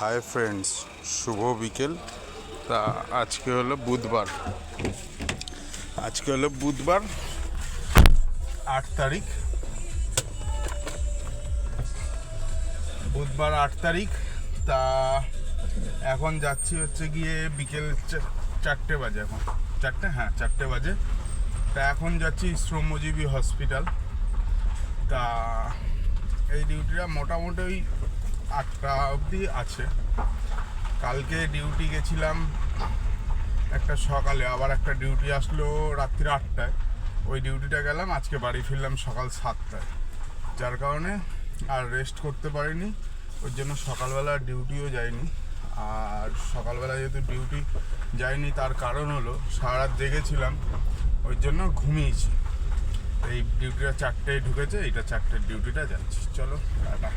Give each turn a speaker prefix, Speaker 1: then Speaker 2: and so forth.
Speaker 1: Hi friends, শুভ বিকেল। তা আজকে হলো বুধবার 8 তারিখ। বুধবার 8 তারিখ। তা এখন যাচ্ছি হচ্ছে গিয়ে বিকেল 4টে বাজে। এখন 4টে, হ্যাঁ 4টে বাজে। তা এখন যাচ্ছি শ্রমজীবী হসপিটাল। তা এই ডিউটিটা মোটামুটি ওই 8টা অবধি আছে। কালকে ডিউটি গেছিলাম একটা সকালে, আবার একটা ডিউটি আসলো রাত্রি 8টায়। ওই ডিউটিটা গেলাম, আজকে বাড়ি ফিরলাম সকাল 7টায়। যার কারণে আর রেস্ট করতে পারিনি, ওই জন্য সকালবেলা ডিউটিও যাইনি। আর সকালবেলা যেহেতু ডিউটি যাইনি, তার কারণ হলো সারা রাত জেগেছিলাম, ওই জন্য ঘুমিয়েছি। এই ডিউটিটা 4টায় ঢুকেছে, এইটা 4টের ডিউটিটা যাচ্ছি। চলো টাটা।